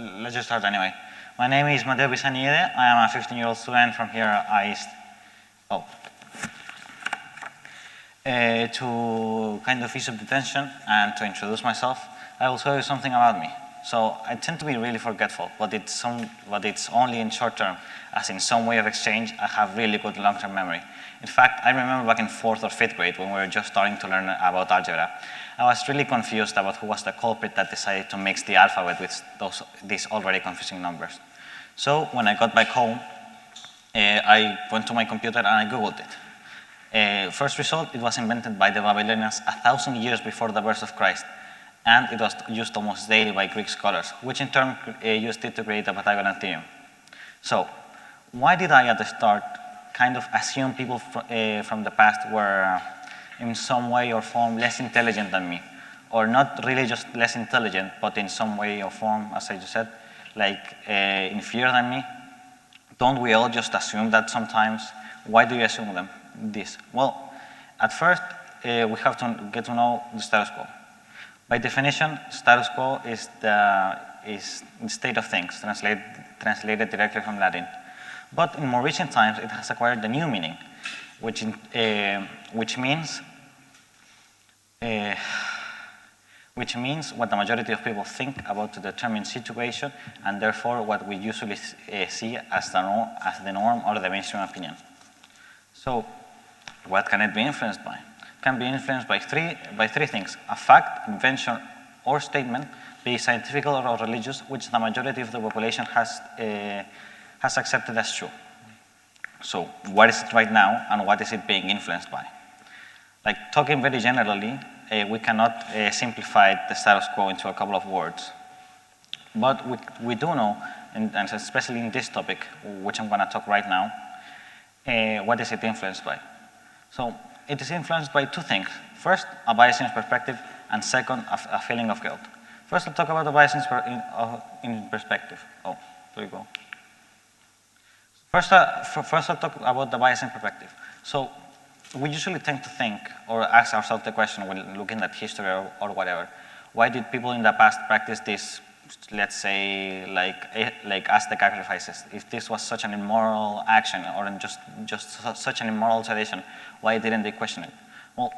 let's just start anyway. My name is Mateo Pisani. I am a 15-year-old student from here at East. To kind of ease up the tension and to introduce myself, I will tell you something about me. So I tend to be really forgetful, but it's only in short term, as in some way of exchange, I have really good long-term memory. In fact, I remember back in 4th or 5th grade when we were just starting to learn about algebra, I was really confused about who was the culprit that decided to mix the alphabet with these already confusing numbers. So when I got back home, I went to my computer and I Googled it. First result, it was invented by the Babylonians 1,000 years before the birth of Christ, and it was used almost daily by Greek scholars, which in turn used it to create the Pythagorean theorem. So why did I at the start kind of assume people from the past were in some way or form less intelligent than me? Or not really just less intelligent, but in some way or form, as I just said, like inferior than me? Don't we all just assume that sometimes? Why do you assume this? Well, at first, we have to get to know the status quo. By definition, status quo is the state of things, translated directly from Latin. But in more recent times, it has acquired a new meaning, which means what the majority of people think about the determined situation, and therefore what we usually see as the norm or the mainstream opinion. So, what can it be influenced by? It can be influenced by three things: a fact, invention, or statement, be it scientific or religious, which the majority of the population has accepted as true. So, what is it right now, and what is it being influenced by? Like, talking very generally, we cannot simplify the status quo into a couple of words. But we do know, and especially in this topic, which I'm going to talk right now, what is it influenced by? So it is influenced by two things. First, a bias in perspective, and second, a feeling of guilt. First, let's talk about the bias in perspective. Oh, there you go. First, I'll talk about the bias in perspective. So we usually tend to think or ask ourselves the question when looking at history or whatever, why did people in the past practice this, let's say, like Aztec sacrifices? If this was such an immoral action or just such an immoral tradition, why didn't they question it? Well,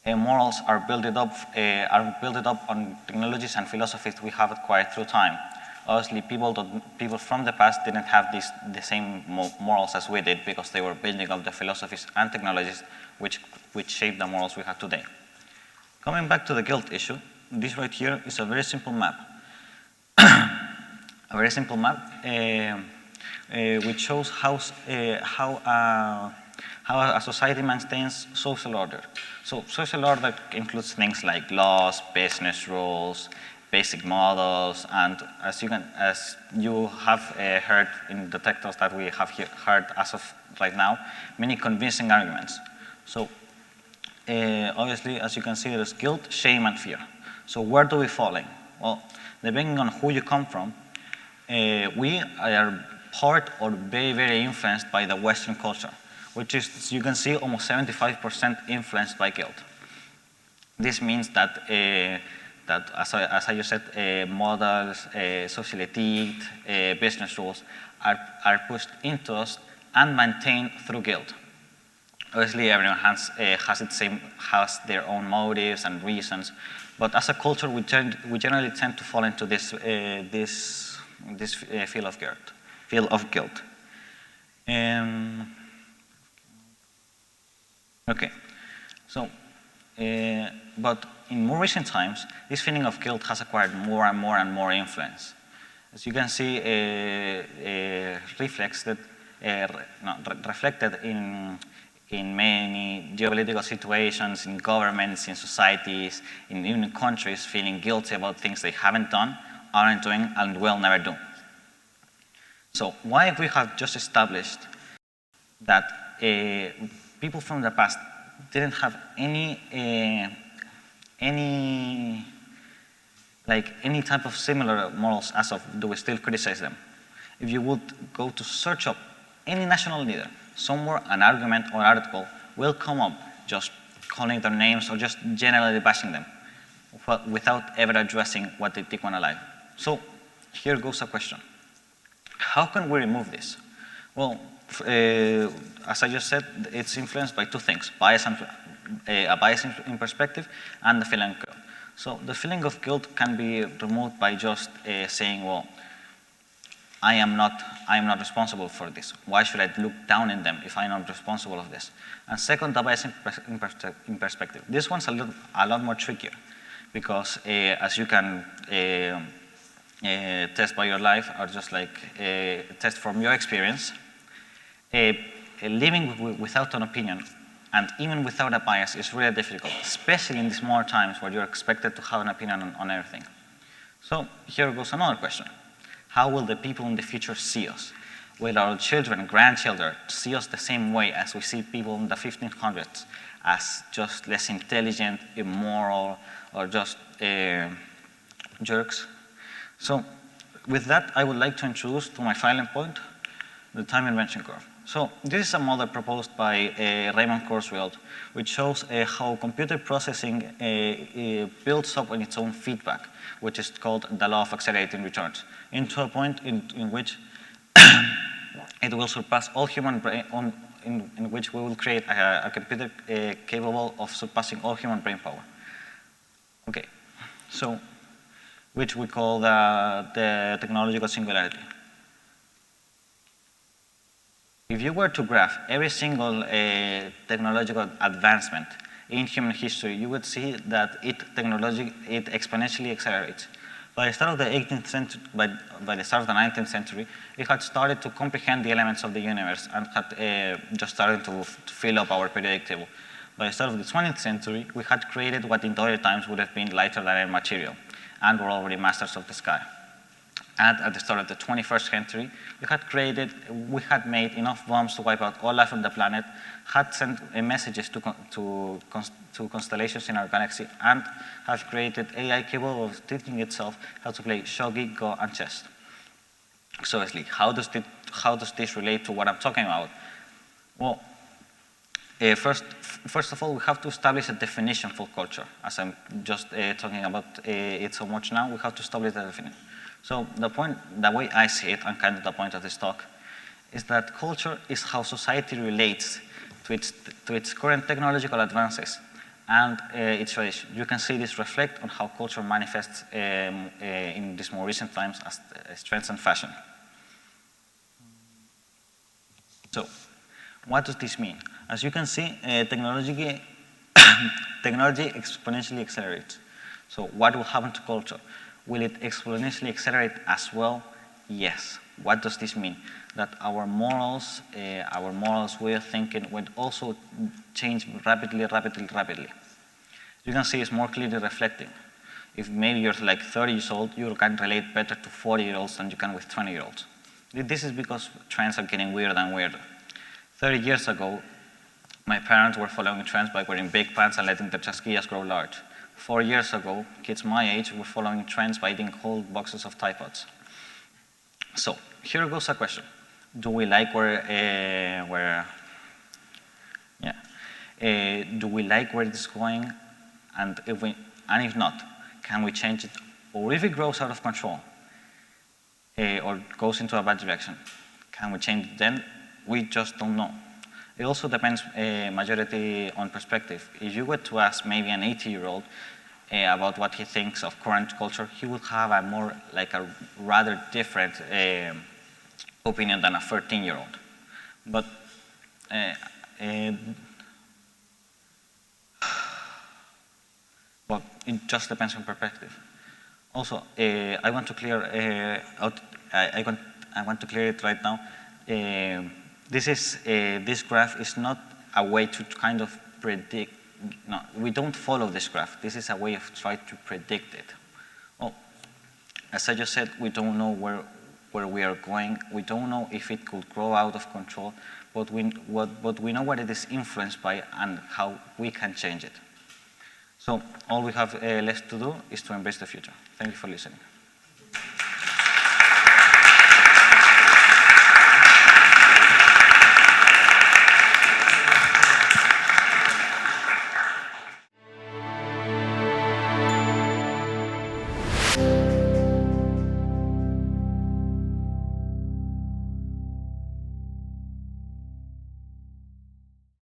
morals are built up on technologies and philosophies we have acquired through time. Obviously, people from the past didn't have the same morals as we did, because they were building up the philosophies and technologies which shape the morals we have today. Coming back to the guilt issue, this right here is a very simple map. A very simple map which shows how a society maintains social order. So social order includes things like laws, business rules, basic models, and as you have heard in the texts that we have heard as of right now, many convincing arguments. So obviously, as you can see, there's guilt, shame, and fear. So where do we fall in? Well, depending on who you come from, we are part or very, very influenced by the Western culture, which is, as you can see, almost 75% influenced by guilt. This means that as I just said, models, social ethique, business rules are pushed into us and maintained through guilt. Obviously, everyone has their own motives and reasons, but as a culture, we generally tend to fall into this feel of guilt. Okay, so. But in more recent times, this feeling of guilt has acquired more and more influence. As you can see, reflected in many geopolitical situations, in governments, in societies, in even countries, feeling guilty about things they haven't done, aren't doing, and will never do. So why we have just established that people from the past didn't have any type of similar morals as of, do we still criticize them? If you would go to search up any national leader, somewhere an argument or article will come up just calling their names or just generally bashing them without ever addressing what they think on alive. So here goes a question. How can we remove this? Well, as I just said, it's influenced by two things, a bias in perspective and the feeling of guilt. So the feeling of guilt can be removed by just saying, well, I am not responsible for this. Why should I look down on them if I'm not responsible of this? And second, the bias in perspective. This one's a lot more trickier because as you can test by your life or just like test from your experience, living without an opinion and even without a bias is really difficult, especially in these more times where you're expected to have an opinion on everything. So here goes another question. How will the people in the future see us? Will our children, grandchildren see us the same way as we see people in the 1500s, as just less intelligent, immoral, or just jerks? So with that, I would like to introduce to my final point, the time invention curve. So this is a model proposed by Raymond Kurzweil, which shows how computer processing builds up on its own feedback, which is called the law of accelerating returns, into a point in which it will surpass all human brain, in which we will create a computer capable of surpassing all human brain power. Okay, so which we call the technological singularity. If you were to graph every single technological advancement in human history, you would see that it exponentially accelerates. By the start of the 18th century, by the start of the 19th century, it had started to comprehend the elements of the universe and had just started to fill up our periodic table. By the start of the 20th century, we had created what in other times would have been lighter than air material, and were already masters of the sky. And at the start of the 21st century, we had made enough bombs to wipe out all life on the planet, had sent messages to constellations in our galaxy, and have created AI capable of teaching itself how to play shogi, go, and chess. So, Leslie, how does this relate to what I'm talking about? Well, first of all, we have to establish a definition for culture. As I'm just talking about it so much now, we have to establish the definition. So the way I see it, and kind of the point of this talk, is that culture is how society relates to its current technological advances and its tradition. You can see this reflect on how culture manifests in these more recent times as trends and fashion. So, what does this mean? As you can see, technology exponentially accelerates. So what will happen to culture? Will it exponentially accelerate as well? Yes. What does this mean? That our morals, way of thinking will also change rapidly. You can see it's more clearly reflecting. If maybe you're like 30 years old, you can relate better to 40-year-olds than you can with 20-year-olds. This is because trends are getting weirder and weirder. 30 years ago, my parents were following trends by wearing big pants and letting their chasquillas grow large. 4 years ago, kids my age were following trends by eating whole boxes of Tide Pods. So here goes a question: do we like where it's going? And if not, can we change it? Or if it grows out of control or goes into a bad direction, can we change it then? We just don't know. It also depends majority on perspective. If you were to ask maybe an 80-year-old about what he thinks of current culture, he would have a rather different opinion than a 13-year-old. But well, it just depends on perspective. Also, I want to clear out. I want to clear it right now. This graph is not a way to kind of predict. No, we don't follow this graph. This is a way of trying to predict it. Well, as I just said, we don't know where we are going. We don't know if it could grow out of control, but we know what it is influenced by and how we can change it. So all we have left to do is to embrace the future. Thank you for listening.